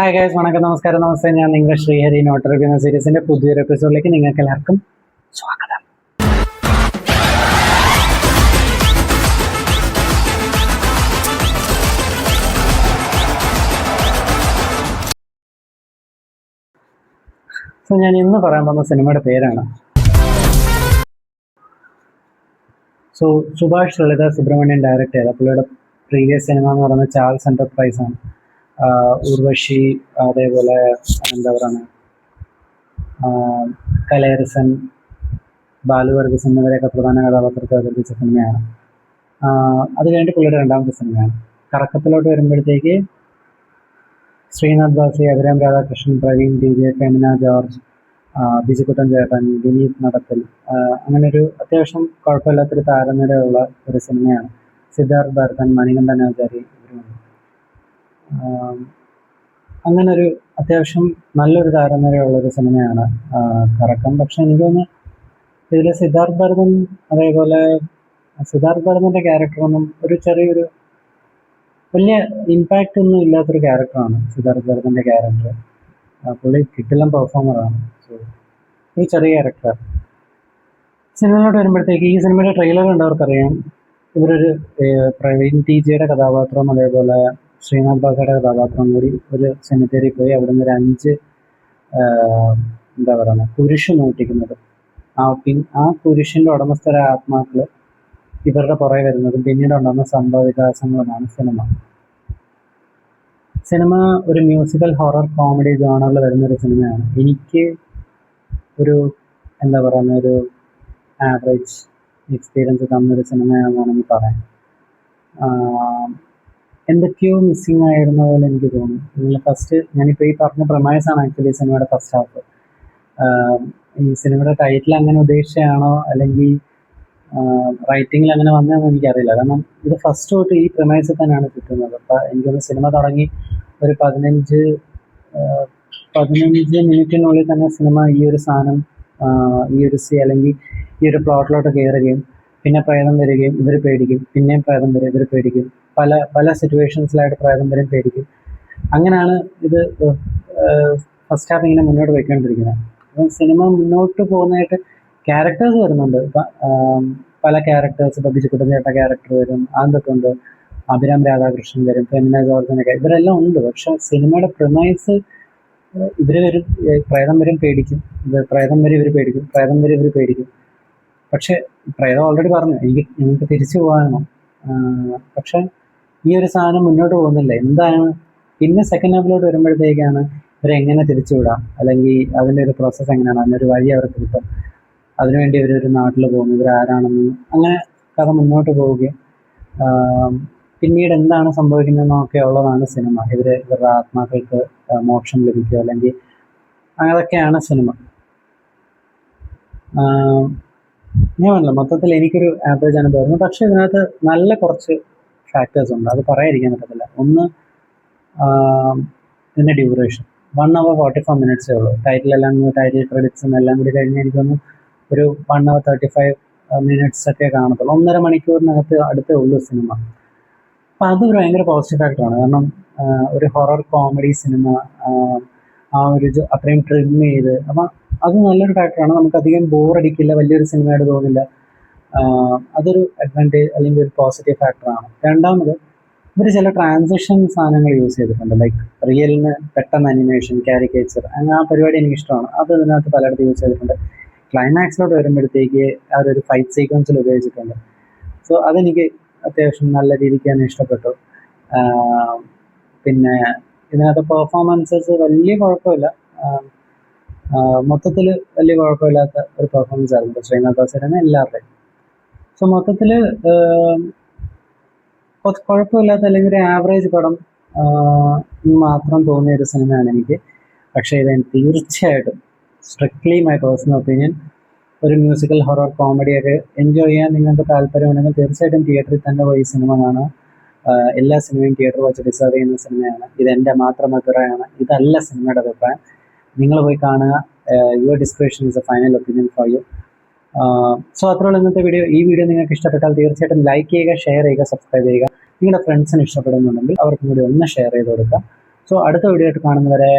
Hi guys, വണക്കം, നമസ്കാരം, നമസ്തേ. ഞാൻ നിങ്ങളുടെ ശ്രീഹരി നോട്ട് റിവ്യൂ എന്ന സീരീസിന്റെ പുതിയൊരു എപ്പിസോഡിലേക്ക് നിങ്ങൾക്ക് എല്ലാവർക്കും സ്വാഗതം. സോ ഞാൻ ഇന്ന് പറയാൻ പോകുന്ന സിനിമയുടെ പേരാണ് സുഭാഷ് ലളിത സുബ്രഹ്മണ്യൻ ഡയറക്റ്റ് ചെയ്ത പുള്ളിയുടെ പ്രീവിയസ് സിനിമ എന്ന് പറയുന്നത് ചാൾസ് എന്റർപ്രൈസ് ആണ്. ഉർവശി, അതേപോലെ എന്താ പറയുക, കലേർസൻ, ബാലു വർഗീസ് എന്നിവരെയൊക്കെ പ്രധാന കഥാപാത്രത്തെ അവതരിപ്പിച്ച സിനിമയാണ്. അത് കഴിഞ്ഞിട്ട് പുള്ളിയുടെ രണ്ടാമത്തെ സിനിമയാണ്. കറക്കത്തിലോട്ട് വരുമ്പോഴത്തേക്ക് ശ്രീനാഥ് ബാസി, അഭിരാം രാധാകൃഷ്ണൻ, പ്രവീൺ DJ, ഫെമിന ജോർജ്, ബിജുക്കുട്ടൻ ചേട്ടൻ, വിനീത് നടത്തൽ, അങ്ങനെ ഒരു അത്യാവശ്യം കുഴപ്പമില്ലാത്തൊരു താരനിരയുള്ള ഒരു സിനിമയാണ്. സിദ്ധാർത്ഥ് ഭരതൻ, മണികണ്ഠൻ ആചാരി ഇവരുമുണ്ട്. അങ്ങനെ ഒരു അത്യാവശ്യം നല്ലൊരു താരനിരയുള്ളൊരു സിനിമയാണ് കറക്കം. പക്ഷെ എനിക്ക് തോന്നുന്നു ഇതിൽ സിദ്ധാർത്ഥ് ഭരതൻ, അതേപോലെ സിദ്ധാർത്ഥ് ഭരതൻ്റെ ക്യാരക്ടറൊന്നും ഒരു ചെറിയൊരു വലിയ ഇമ്പാക്റ്റ് ഒന്നും ഇല്ലാത്തൊരു ക്യാരക്ടറാണ് സിദ്ധാർത്ഥ് ഭരതൻ്റെ ക്യാരക്ടർ. പുള്ളി കിട്ടില്ല പെർഫോമറാണ്. സോ ഒരു ചെറിയ ക്യാരക്ടറാണ്. സിനിമയിലോട്ട് വരുമ്പോഴത്തേക്ക് ഈ സിനിമയുടെ ട്രെയിലർ കണ്ടവർക്കറിയാം, ഇവരൊരു പ്രവീൺ TJയുടെ കഥാപാത്രം, അതേപോലെ ശ്രീനാഥ് ബാസയുടെ കഥാപാത്രം കൂടി ഒരു സെമിത്തേരിയിൽ പോയി അവിടെ നിന്ന് ഒരു 5 എന്താ പറയുക കുരിശ് മോഷ്ടിക്കുന്നത്. ആ കുരിശിൻ്റെ ഉടമസ്ഥരായ ആത്മാക്കൾ ഇവരുടെ പുറകെ വരുന്നതും പിന്നീട് ഉണ്ടാകുന്ന സംഭവ വികാസങ്ങളുമാണ് സിനിമ ഒരു മ്യൂസിക്കൽ ഹൊറർ കോമഡി ജോണറിൽ വരുന്നൊരു സിനിമയാണ്. എനിക്ക് ഒരു എന്താ പറയുന്ന ഒരു ആവറേജ് എക്സ്പീരിയൻസ് തന്നൊരു സിനിമയാണെന്നാണെങ്കിൽ പറയാം. എന്തൊക്കെയോ മിസ്സിങ് ആയിരുന്ന പോലെ എനിക്ക് തോന്നി. ഞാനിപ്പോൾ ഈ പറഞ്ഞ പ്രമൈസാണ് ആക്ച്വലി സിനിമയുടെ ഫസ്റ്റ് ഹാഫ്. ഈ സിനിമയുടെ ടൈറ്റിൽ അങ്ങനെ ഉദ്ദേശിച്ചാണോ അല്ലെങ്കിൽ റൈറ്റിങ്ങിൽ അങ്ങനെ വന്നതെന്ന് എനിക്കറിയില്ല. കാരണം ഇത് ഫസ്റ്റ് തൊട്ട് ഈ പ്രമൈസിൽ തന്നെയാണ് കിട്ടുന്നത്. അപ്പം എനിക്കൊന്ന് സിനിമ തുടങ്ങി ഒരു 15 മിനിറ്റിനുള്ളിൽ തന്നെ സിനിമ ഈ ഒരു സാധനം, ഈ ഒരു അല്ലെങ്കിൽ ഈ ഒരു പ്ലോട്ടിലോട്ട് കയറുകയും പിന്നെ പ്രേതം വരികയും ഇവർ പേടിക്കും, പിന്നെയും പ്രേതം വരും ഇവർ പേടിക്കും, പല സിറ്റുവേഷൻസിലായിട്ട് പ്രേതം വരും പേടിക്കും. അങ്ങനെയാണ് ഇത് ഫസ്റ്റ് ഹാഫ് ഇങ്ങനെ മുന്നോട്ട് പോയിക്കൊണ്ടിരിക്കുന്നത്. അപ്പം സിനിമ മുന്നോട്ട് പോകുന്നതായിട്ട് ക്യാരക്ടേഴ്സ് വരുന്നുണ്ട്. പല ക്യാരക്ടേഴ്സ്, ഇപ്പോൾ ബിജുക്കുട്ടൻ ചേട്ട ക്യാരക്ടർ വരും, അതൊക്കെയുണ്ട്, അഭിരാം രാധാകൃഷ്ണൻ വരും, ഫെമിന ജോർജിനൊക്കെ ഇവരെല്ലാം ഉണ്ട്. പക്ഷെ സിനിമയുടെ പ്രമൈസ് ഇവർ വരും, പ്രേതം വരും പേടിക്കും, പ്രേതം വരും ഇവർ പേടിക്കും, പ്രേതം വരും ഇവർ പേടിക്കും. പക്ഷെ പ്രേതം ഓൾറെഡി പറഞ്ഞു എനിക്ക് തിരിച്ചു പോകാനോ. പക്ഷെ ഈ ഒരു സാധനം മുന്നോട്ട് പോകുന്നില്ല. എന്താണ് പിന്നെ സെക്കൻഡ് ഹാഫിലോട്ട് വരുമ്പോഴത്തേക്കാണ് ഇവരെങ്ങനെ തിരിച്ചുവിടാം, അല്ലെങ്കിൽ അതിൻ്റെ ഒരു പ്രോസസ്സ് എങ്ങനെയാണ്, അതിനൊരു വഴി അവർക്ക് കിട്ടും, അതിനുവേണ്ടി ഇവരൊരു നാട്ടിൽ പോകും, ഇവരാരാണെന്ന് അങ്ങനെ കഥ മുന്നോട്ട് പോവുകയും പിന്നീട് എന്താണ് സംഭവിക്കുന്നതെന്നൊക്കെ ഉള്ളതാണ് സിനിമ. ഇവരുടെ ആത്മാക്കൾക്ക് മോക്ഷം ലഭിക്കുക, അല്ലെങ്കിൽ അതൊക്കെയാണ് സിനിമ. ഞാൻ പറഞ്ഞില്ല, മൊത്തത്തിൽ എനിക്കൊരു ആവറേജ് അനുഭവമായിരുന്നു. പക്ഷേ ഇതിനകത്ത് നല്ല കുറച്ച് ഫാക്ടേഴ്സ് ഉണ്ട്, അത് പറയാതിരിക്കാൻ പറ്റത്തില്ല. ഒന്ന്, ഇതിൻ്റെ ഡ്യൂറേഷൻ 1 hour 44 minutes ഉള്ളൂ. ടൈറ്റിൽ ക്രെഡിറ്റ്സും എല്ലാം കൂടി കഴിഞ്ഞ് എനിക്കൊന്ന് ഒരു 1 hour 35 minutes ഒക്കെ കാണത്തുള്ളൂ. 1.5 മണിക്കൂറിനകത്ത് അടുത്തേ ഉള്ളൂ സിനിമ. അപ്പം അതൊരു ഭയങ്കര പോസിറ്റീവ് ഫാക്ടറാണ്. കാരണം ഒരു ഹൊറർ കോമഡി സിനിമ ആ ഒരു അത്രയും ട്രിം ചെയ്ത്, അപ്പം അത് നല്ലൊരു ഫാക്ടറാണ്. നമുക്കധികം ബോറടിക്കില്ല, വലിയൊരു സിനിമയായിട്ട് തോന്നില്ല. അതൊരു അഡ്വാൻറ്റേജ് അല്ലെങ്കിൽ ഒരു പോസിറ്റീവ് ഫാക്ടറാണ്. രണ്ടാമത്, ഇവർ ചില ട്രാൻസിഷൻ സാധനങ്ങൾ യൂസ് ചെയ്തിട്ടുണ്ട്. ലൈക്ക് റിയലിന് പെട്ടെന്ന് അനിമേഷൻ, കാരിക്കേച്ചർ, അങ്ങനെ ആ പരിപാടി എനിക്കിഷ്ടമാണ്. അത് ഇതിനകത്ത് പലയിടത്ത് യൂസ് ചെയ്തിട്ടുണ്ട്. ക്ലൈമാക്സിലോട്ട് വരുമ്പോഴത്തേക്ക് അവരൊരു ഫൈറ്റ് സീക്വൻസിൽ ഉപയോഗിച്ചിട്ടുണ്ട്. സോ അതെനിക്ക് അത്യാവശ്യം നല്ല രീതിക്ക് തന്നെ ഇഷ്ടപ്പെട്ടു. പിന്നെ ഇതിനകത്ത് പെർഫോമൻസസ് വലിയ കുഴപ്പമില്ല, മൊത്തത്തിൽ വലിയ കുഴപ്പമില്ലാത്ത ഒരു പെർഫോമൻസ് ആയിരുന്നു ശ്രീനാഥ് ബാസിയുടെ എല്ലാവരുടെയും. സോ മൊത്തത്തിൽ കുഴപ്പമില്ലാത്ത അല്ലെങ്കിൽ ഒരു ആവറേജ് പടം മാത്രം തോന്നിയ ഒരു സിനിമയാണ് എനിക്ക്. പക്ഷേ ഇത് തീർച്ചയായിട്ടും സ്ട്രിക്ട്ലി മൈ പേഴ്സണൽ ഒപ്പീനിയൻ, ഒരു മ്യൂസിക്കൽ ഹൊറർ കോമഡിയൊക്കെ എൻജോയ് ചെയ്യാൻ നിങ്ങൾക്ക് താല്പര്യമുണ്ടെങ്കിൽ തീർച്ചയായിട്ടും തിയേറ്ററിൽ തന്നെ പോയി സിനിമ കാണുക. എല്ലാ സിനിമയും തിയേറ്ററിൽ വെച്ച് ഡിസേർവ് ചെയ്യുന്ന സിനിമയാണ്. ഇതെൻ്റെ മാത്രം അഭിപ്രായമാണ്, ഇതല്ല സിനിമയുടെ അഭിപ്രായം. നിങ്ങൾ പോയി കാണുക. Your description is a final opinion for you. So അത്രയുള്ള ഇന്നത്തെ വീഡിയോ. ഈ വീഡിയോ നിങ്ങൾക്ക് ഇഷ്ടപ്പെട്ടാൽ തീർച്ചയായിട്ടും ലൈക്ക് ചെയ്യുക, ഷെയർ ചെയ്യുക, സബ്സ്ക്രൈബ് ചെയ്യുക. നിങ്ങളുടെ ഫ്രണ്ട്സിന് ഇഷ്ടപ്പെടുന്നുണ്ടെങ്കിൽ അവർക്കും കൂടി ഒന്ന് ഷെയർ ചെയ്ത് കൊടുക്കുക. സോ അടുത്ത വീഡിയോ ആയിട്ട് കാണുന്നവരെ